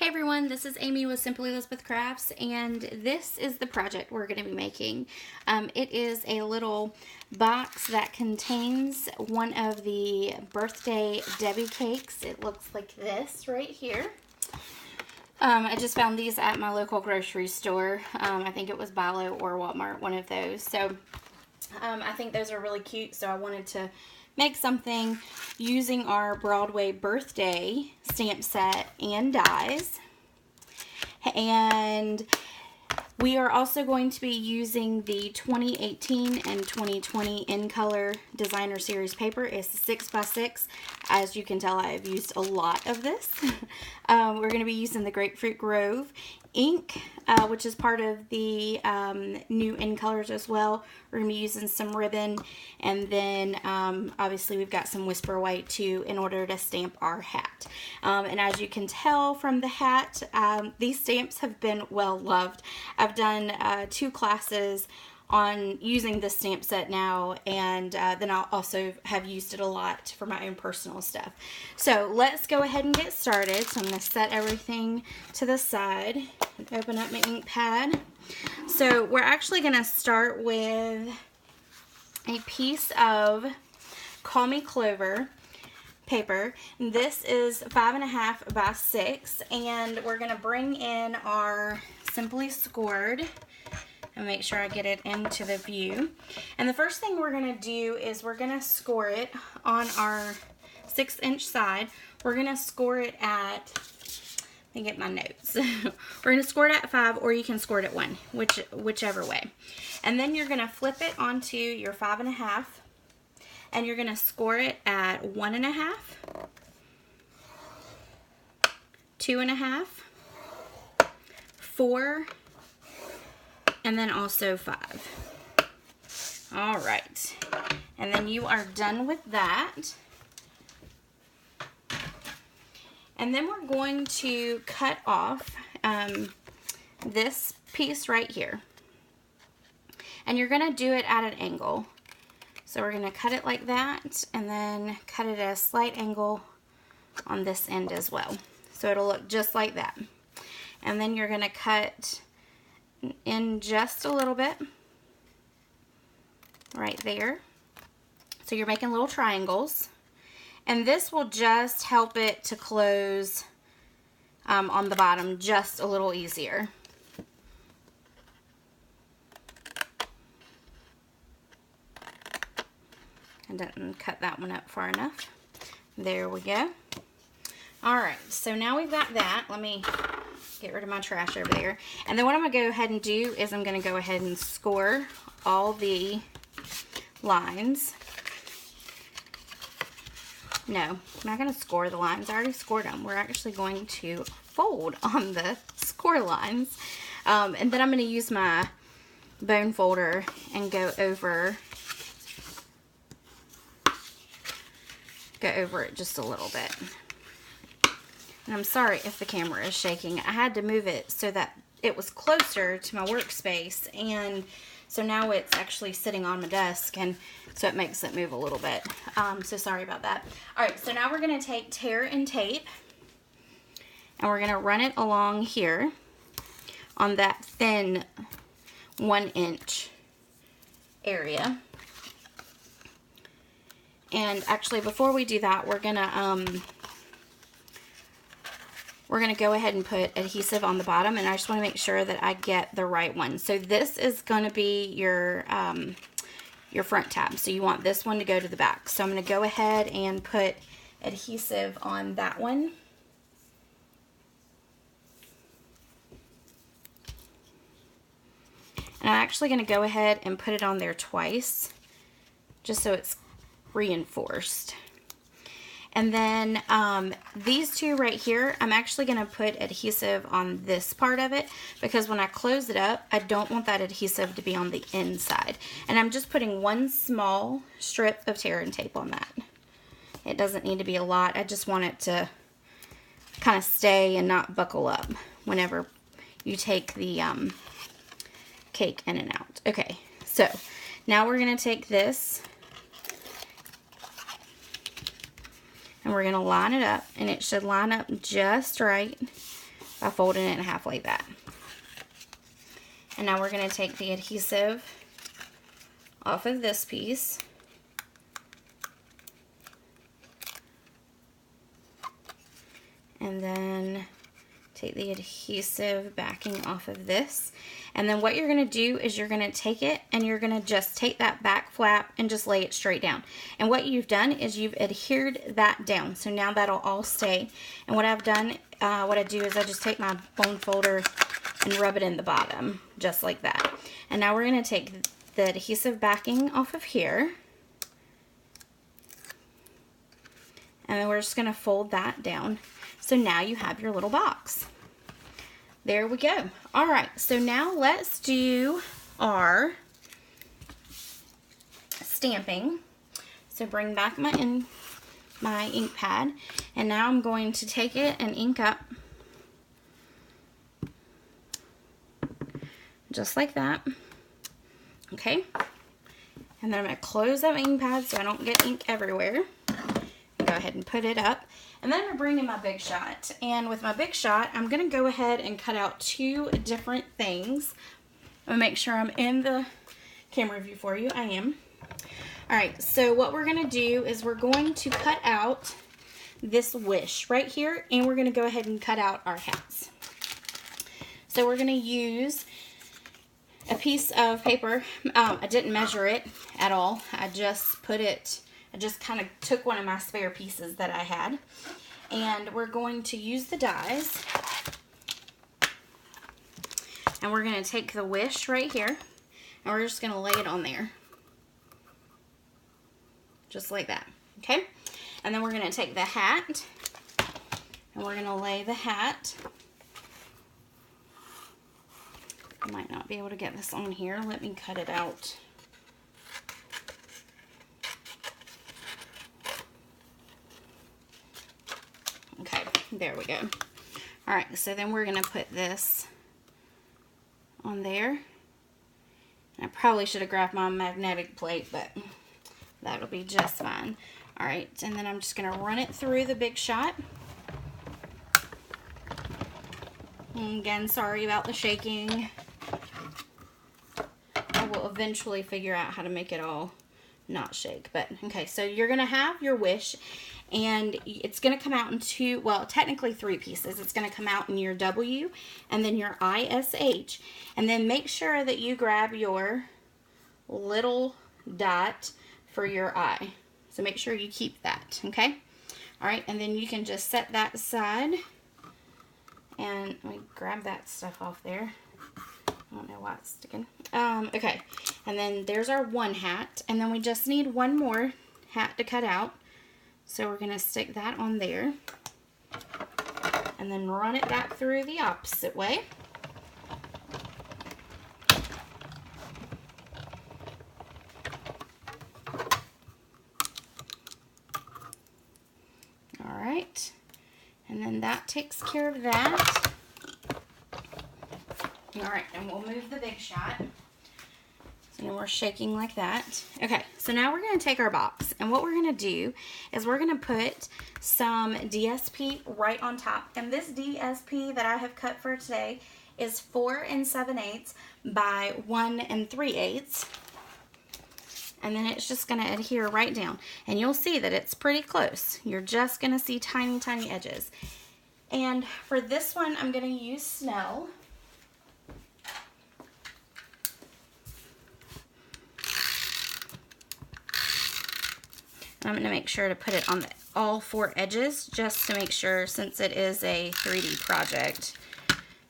Hey everyone, this is Amy with Simply Elizabeth Crafts, and this is the project we're going to be making. It is a little box that contains one of the birthday Debbie cakes. It looks like this right here. I just found these at my local grocery store. I think it was Bilo or Walmart, one of those. So I think those are really cute, so I wanted to make something using our Broadway birthday stamp set and dies. And we are also going to be using the 2018 and 2020 in color designer series paper. It's 6x6. As you can tell, I have used a lot of this. We're going to be using the Grapefruit Grove ink, which is part of the new in colors as well. We're going to be using some ribbon, and then obviously we've got some Whisper White too in order to stamp our hat. And as you can tell from the hat, these stamps have been well loved. I've done 2 classes on using this stamp set now, and then I'll also have used it a lot for my own personal stuff. So let's go ahead and get started. So I'm going to set everything to the side and open up my ink pad. So we're actually going to start with a piece of Call Me Clover paper. This is 5.5 by 6, and we're going to bring in our Simply Scored and make sure I get it into the view. And the first thing we're going to do is we're going to score it on our 6-inch side. We're going to score it at, let me get my notes. We're going to score it at 5, or you can score it at 1, whichever way. And then you're going to flip it onto your 5.5, and you're going to score it at 1.5, 2.5, 4, and then also 5. All right, and then you are done with that. And then we're going to cut off this piece right here. And you're going to do it at an angle. So we're going to cut it like that, and then cut it at a slight angle on this end as well. So it'll look just like that. And then you're going to cut in just a little bit right there. So you're making little triangles, and this will just help it to close on the bottom just a little easier. I didn't cut that one up far enough. There we go. Alright, so now we've got that. Let me get rid of my trash over there. And then what I'm going to go ahead and do is I'm going to go ahead and score all the lines. No, I'm not going to score the lines. I already scored them. We're actually going to fold on the score lines. And then I'm going to use my bone folder and go over it just a little bit. And I'm sorry if the camera is shaking. I had to move it so that it was closer to my workspace, and so now it's actually sitting on my desk, and so it makes it move a little bit. So sorry about that. Alright, so now we're going to take tear and tape, and we're going to run it along here on that thin 1-inch area. And actually, before we do that, we're gonna go ahead and put adhesive on the bottom, and I just want to make sure that I get the right one. So this is going to be your front tab. So you want this one to go to the back. So I'm going to go ahead and put adhesive on that one. And I'm actually going to go ahead and put it on there twice, just so it's reinforced. And then these two right here, I'm actually going to put adhesive on this part of it, because when I close it up, I don't want that adhesive to be on the inside. And I'm just putting 1 small strip of tear and tape on that. It doesn't need to be a lot. I just want it to kind of stay and not buckle up whenever you take the cake in and out. Okay, so now we're going to take this, and we're going to line it up, and it should line up just right by folding it in half like that. And now we're going to take the adhesive off of this piece. And then take the adhesive backing off of this. And then what you're going to do is you're going to take it and you're going to just take that back flap and just lay it straight down. And what you've done is you've adhered that down. So now that'll all stay. And what I've done, what I do is I just take my bone folder and rub it in the bottom, just like that. And now we're going to take the adhesive backing off of here. And then we're just going to fold that down. So now you have your little box. There we go. All right, so now let's do our stamping. So bring back my ink pad, and now I'm going to take it and ink up just like that. Okay, and then I'm going to close that ink pad so I don't get ink everywhere. Go ahead and put it up. And then I'm going to bring in my Big Shot. And with my Big Shot, I'm going to go ahead and cut out two different things. I'm going to make sure I'm in the camera view for you. I am. Alright, so what we're going to do is we're going to cut out this wish right here. And we're going to go ahead and cut out our hats. So we're going to use a piece of paper. I didn't measure it at all. I just kind of took one of my spare pieces that I had, and we're going to use the dies, and we're going to take the wish right here, and we're just going to lay it on there, just like that, okay? And then we're going to take the hat, and we're going to lay the hat. I might not be able to get this on here. Let me cut it out. Okay, there we go. Alright, so then we're going to put this on there. I probably should have grabbed my magnetic plate, but that'll be just fine. Alright, and then I'm just going to run it through the Big Shot. And again, sorry about the shaking. I will eventually figure out how to make it all not shake. But, okay, so you're going to have your wish. And it's going to come out in two, well, technically three pieces. It's going to come out in your W and then your ISH. And then make sure that you grab your little dot for your I. So make sure you keep that, okay? All right, and then you can just set that aside. And let me grab that stuff off there. I don't know why it's sticking. Okay, and then there's our one hat. And then we just need one more hat to cut out. So we're going to stick that on there and then run it back through the opposite way. All right, and then that takes care of that. All right, and we'll move the Big Shot. And we're shaking like that. Okay, so now we're going to take our box, and what we're going to do is we're going to put some DSP right on top. And this DSP that I have cut for today is 4 7/8 by 1 3/8. And then it's just going to adhere right down. And you'll see that it's pretty close. You're just going to see tiny, tiny edges. And for this one, I'm going to use Snell. I'm going to make sure to put it on all 4 edges just to make sure, since it is a 3D project,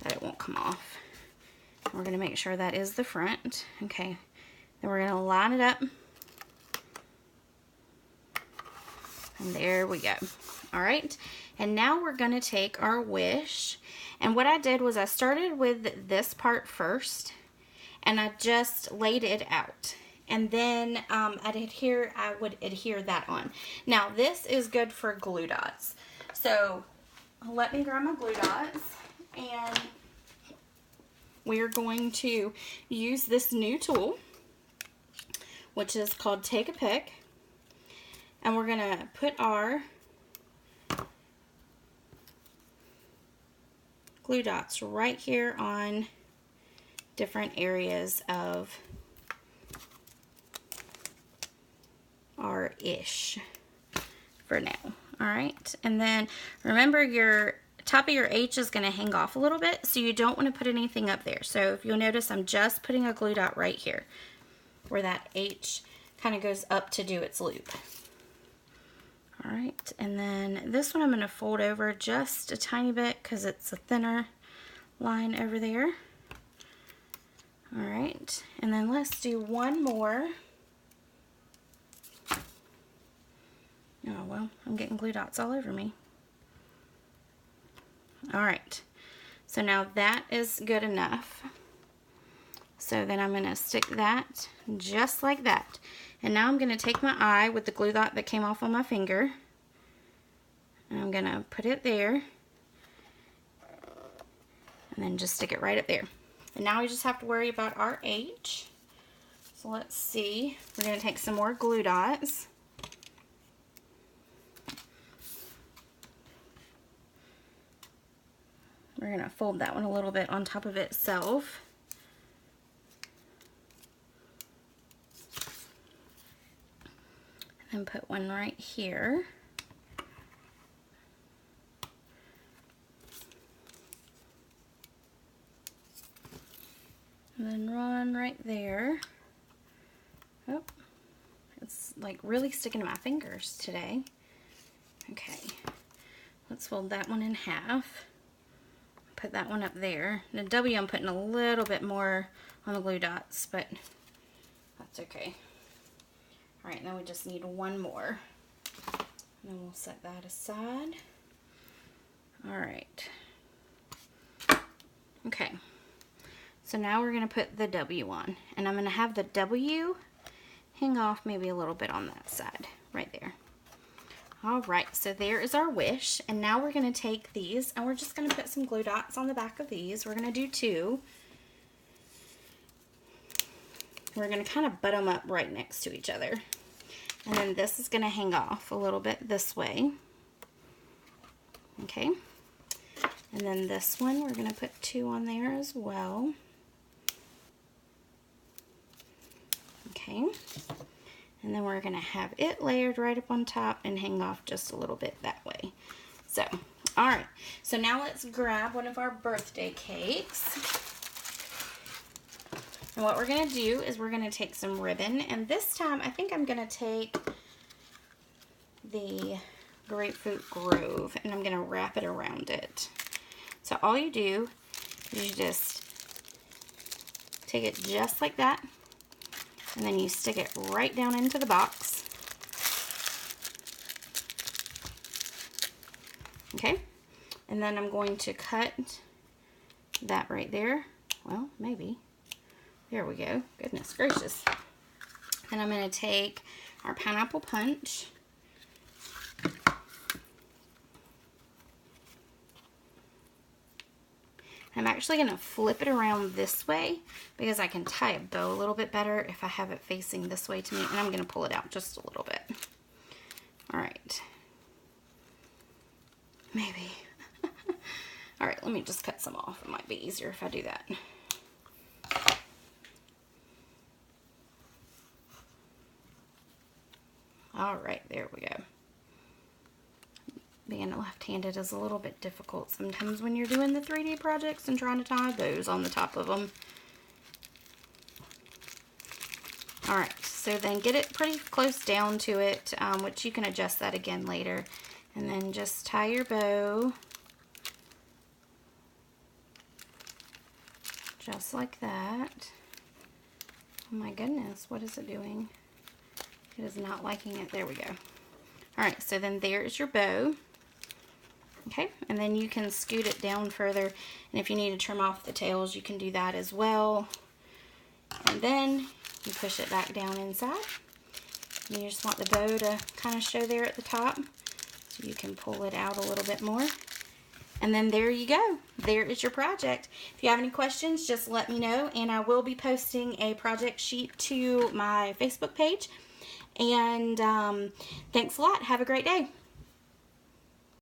that it won't come off. We're going to make sure that is the front. Okay, then we're going to line it up. And there we go. All right, and now we're going to take our wish. And what I did was I started with this part first, and I just laid it out. And then I would adhere that on. Now this is good for glue dots. So let me grab my glue dots, and we're going to use this new tool, which is called Take a Pick. And we're going to put our glue dots right here on different areas of our ish for now. All right, and then remember your top of your H is going to hang off a little bit, so you don't want to put anything up there. So if you'll notice, I'm just putting a glue dot right here where that H kind of goes up to do its loop. All right, and then this one I'm going to fold over just a tiny bit because it's a thinner line over there. All right, and then let's do one more. Oh, well, I'm getting glue dots all over me. All right, so now that is good enough. So then I'm going to stick that just like that. And now I'm going to take my eye with the glue dot that came off on my finger. And I'm going to put it there. And then just stick it right up there. And now we just have to worry about our H. So let's see. We're going to take some more glue dots. We're going to fold that one a little bit on top of itself. And then put one right here. And then one right there. Oh, it's like really sticking to my fingers today. Okay, let's fold that one in half. Put that one up there. The W I'm putting a little bit more on the glue dots, but that's okay. All right, now we just need one more. And then we'll set that aside. All right. Okay. So now we're going to put the W on. And I'm going to have the W hang off maybe a little bit on that side, right there. All right, so there is our wish. And now we're going to take these and we're just going to put some glue dots on the back of these. We're going to do 2. We're going to kind of butt them up right next to each other. And then this is going to hang off a little bit this way. Okay. And then this one, we're going to put 2 on there as well. Okay. And then we're going to have it layered right up on top and hang off just a little bit that way. So, all right. So now let's grab one of our birthday cakes. And what we're going to do is we're going to take some ribbon. And this time, I think I'm going to take the Grapefruit Grove and I'm going to wrap it around it. So all you do is you just take it just like that. And then you stick it right down into the box. Okay, and then I'm going to cut that right there. Well, maybe. There we go. Goodness gracious. Then I'm going to take our pineapple punch. I'm actually going to flip it around this way because I can tie a bow a little bit better if I have it facing this way to me. And I'm going to pull it out just a little bit. All right. Maybe. All right, let me just cut some off. It might be easier if I do that. All right, there we go. Being left-handed is a little bit difficult sometimes when you're doing the 3D projects and trying to tie bows on the top of them. All right, so then get it pretty close down to it, which you can adjust that again later. And then just tie your bow. Just like that. Oh my goodness, what is it doing? It is not liking it. There we go. All right, so then there is your bow. Okay, and then you can scoot it down further, and if you need to trim off the tails, you can do that as well. And then you push it back down inside. And you just want the bow to kind of show there at the top, so you can pull it out a little bit more. And then there you go. There is your project. If you have any questions, just let me know, and I will be posting a project sheet to my Facebook page. And thanks a lot. Have a great day.